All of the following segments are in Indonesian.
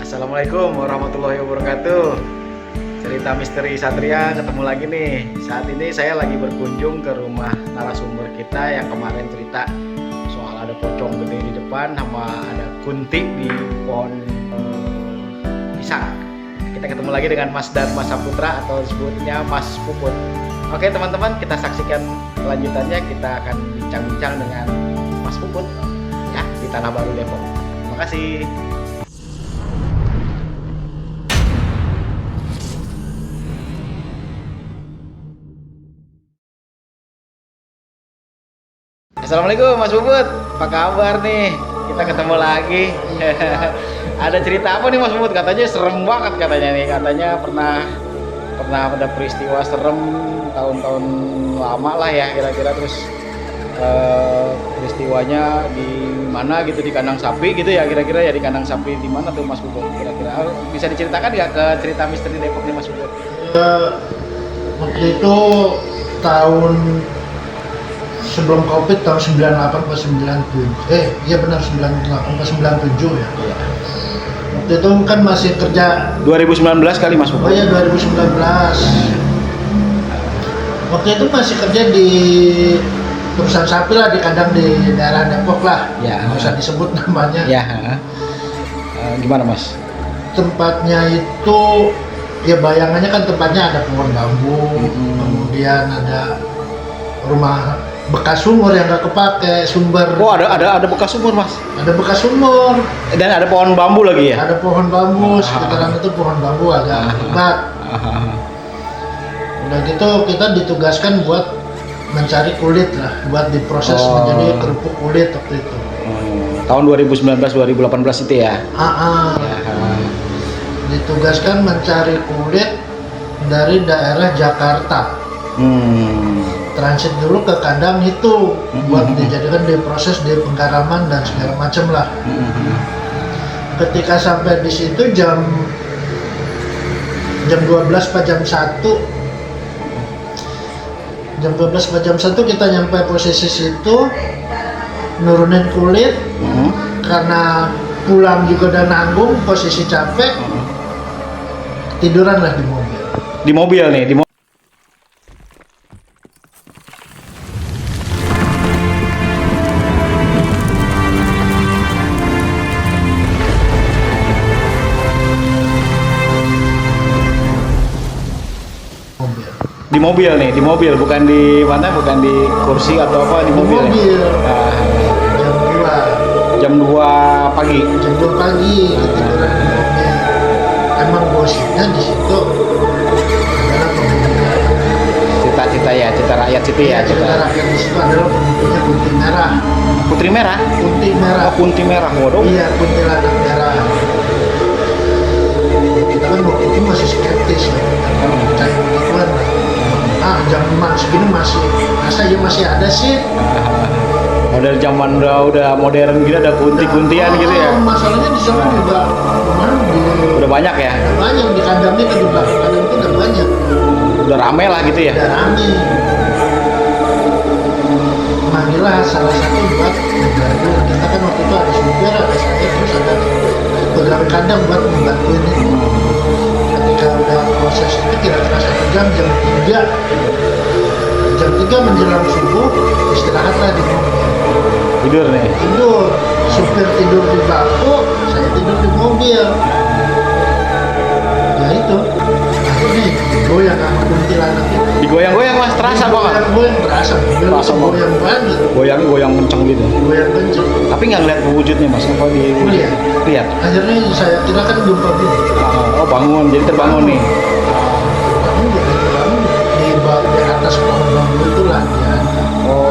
Assalamualaikum warahmatullahi wabarakatuh. Cerita misteri Satria ketemu lagi nih. Saat ini saya lagi berkunjung ke rumah narasumber kita yang kemarin cerita soal ada pocong gede di depan sama ada kunti di pohon pisang. Kita ketemu lagi dengan Mas Dharma Saputra atau sebutnya Mas Puput. Oke teman-teman, kita saksikan kelanjutannya. Kita akan bincang-bincang dengan Mas Puput ya di Tanah Baru Depok. Terima kasih. Assalamualaikum Mas Puput, apa kabar nih? Kita ketemu lagi. Ada cerita apa nih Mas Puput? Katanya serem banget katanya nih. Katanya pernah ada peristiwa serem tahun-tahun lama lah ya kira-kira. Terus peristiwanya di mana gitu, di kandang sapi gitu ya kira-kira ya, di kandang sapi di mana tuh Mas Puput? Kira-kira bisa diceritakan nggak ke cerita misteri Depok nih Mas Puput? Waktu itu tahun sebelum Covid, tahun 98 ke 97. Iya benar, 98 ke 97 ya. Iya. Waktu itu kan masih kerja 2019 kali Mas Puput. Oh ya 2019. Waktu itu masih kerja di perusahaan sapi lah, di kandang di daerah Depok lah. Ya. Nggak usah disebut namanya. Ya. Gimana Mas? Tempatnya itu ya bayangannya kan tempatnya ada pohon bambu, kemudian ada rumah bekas sumur yang nggak kepake, sumber. Oh ada bekas sumur Mas. Ada bekas sumur Dan ada pohon bambu lagi ya? ada pohon bambu, sekitaran itu pohon bambu agak lebat. Udah gitu kita ditugaskan buat mencari kulit lah, buat diproses menjadi kerupuk kulit waktu itu. Tahun 2019-2018 itu ya? Ditugaskan mencari kulit dari daerah Jakarta. Transit dulu ke kandang itu buat dijadikan diproses di penggaraman dan segala macam lah. Ketika sampai di situ jam 12 pak jam 1 jam 12 pak jam 1 kita nyampe posisi situ, nurunin kulit karena pulang juga udah nanggung, posisi capek, tiduran lah di mobil. Di mobil nih, di mobil, bukan di mana, bukan di kursi atau apa, di mobil. Jam 2 pagi. Jam 2 pagi ketiduran di mobil. Emang gosipnya di situ adalah penghuninya. Cita-cita ya, cita rakyat situ ya. Cita rakyat di situ adalah penghuninya Kunti Merah. Putri Merah? Kunti Merah. Oh, Kunti Merah, waduh. Iya, kuntilanak merah. Kita kan waktu itu masih skeptis ya, percaya begituan. Zaman segini masih ada sih. Model zaman udah modern gitu, ada kunti-kuntian gitu ya. Masalahnya di sana juga Udah banyak ya. Udah banyak di kandangnya, di belakang kandang itu udah banyak. Udah rame lah gitu ya. Udah rame. Manggillah salah satu buat membantu. Kita kan waktu itu ada supir, ada saya, terus ada pegawai kandang buat membantuin itu. Ketika udah proses itu kira-kira 1 jam, jam 3 menjelang subuh, istirahatlah di mobil. Tidur nih. Tidur, supir tidur di bangku, saya tidur di mobil. Ya itu, akhirnya goyang sama kuntilanak itu. Digoyang-goyang Mas, terasa banget. Goyang berasa, mobil Terasa itu goyang banget. Goyang kenceng gitu. Goyang kenceng. Tapi nggak ngeliat wujudnya Mas, apa di lihat? Akhirnya saya kira kan belum pagi. Oh bangun, jadi terbangun nih. Bangun di atas pohon bambu itu lah ya. Oh,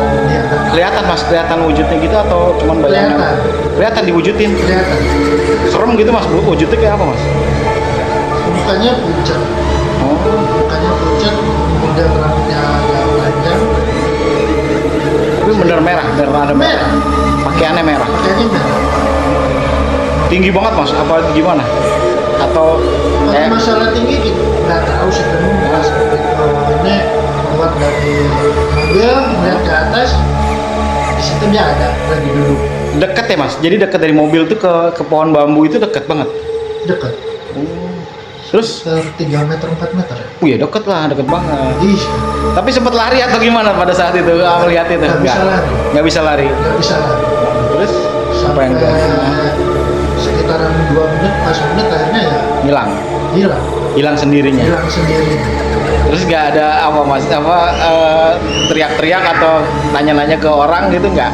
kelihatan Mas, kelihatan wujudnya gitu atau cuman bayangan? Kelihatan diwujudin. Kelihatan. Serem gitu Mas, wujudnya kayak apa Mas? Mukanya pucat. Mukanya pucat, kemudian rambutnya agak panjang. Tapi bener merah, bener ada Merah. Pakaiannya merah. Pakaiannya merah. Tinggi banget Mas, apa gimana? Atau Kalau masalah tinggi kita nggak tahu sih, kan pas begitu ini keluar dari mobil melihat ke atas, di situ dia ada lagi duduk. deket ya Mas? Jadi deket dari mobil tuh ke pohon bambu itu deket banget? dekat. Oh. Terus? Sekitar 3 meter 4 meter ya. Ya deket lah, deket banget. Iya. Tapi sempat lari atau gimana pada saat itu melihat itu? Nggak bisa lari. Nggak bisa lari. Nggak bisa lari. Terus apa yang Sampai sekitaran 2 menit, pas menit akhirnya ya hilang? hilang. Hilang sendirinya. Hilang sendiri. Terus nggak ada apa mas? Teriak-teriak atau nanya-nanya ke orang gitu nggak?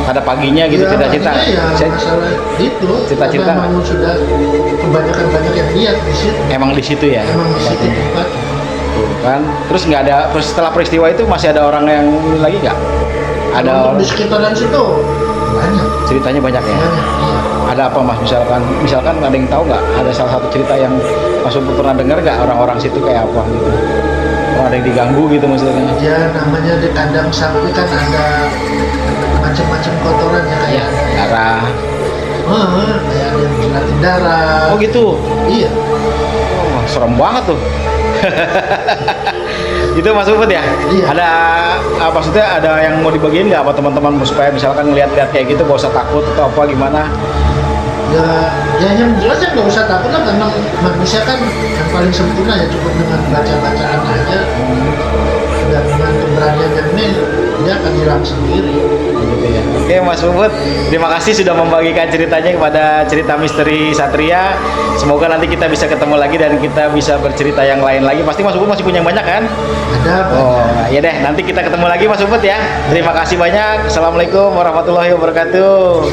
Pada paginya gitu Ya, cita-cita. paginya ya masalah itu. Cita-cita. Karena Emang sudah kebanyakan banyak yang lihat di situ. Emang di situ ya? Emang di situ tempatnya. Tuh, kan. Terus nggak ada setelah peristiwa itu masih ada orang yang lagi nggak? Ada Untuk orang, di sekitaran situ banyak. ceritanya banyak ya? Banyak. Iya. Ada apa mas? Misalkan ada yang tahu nggak? Ada salah satu cerita yang Mas Ubud pernah dengar nggak orang-orang situ kayak apa gitu? Oh, ada yang diganggu gitu maksudnya? Ya namanya di kandang sapi kan ada macam-macam kotoran ya kayak Darah. kayak ada yang jilatin darah. Oh gitu. Iya. Oh, serem banget tuh. Itu Mas Ubud ya? Iya. Ada maksudnya ada yang mau dibagiin nggak apa teman-teman supaya misalkan ngeliat-liat kayak gitu gak usah takut atau apa gimana? Ya yang jelas ya nggak usah takut lah karena manusia kan yang paling sempurna ya cukup dengan baca-bacaan aja dan dengan keberanian yang ini dia akan hilang sendiri. Gitu ya. Oke Mas Ubud, terima kasih sudah membagikan ceritanya kepada cerita misteri Satria. Semoga nanti kita bisa ketemu lagi dan kita bisa bercerita yang lain lagi. Pasti Mas Ubud masih punya yang banyak kan? Ada Oh, ya deh, nanti kita ketemu lagi Mas Ubud ya. Terima kasih banyak. Assalamualaikum warahmatullahi wabarakatuh.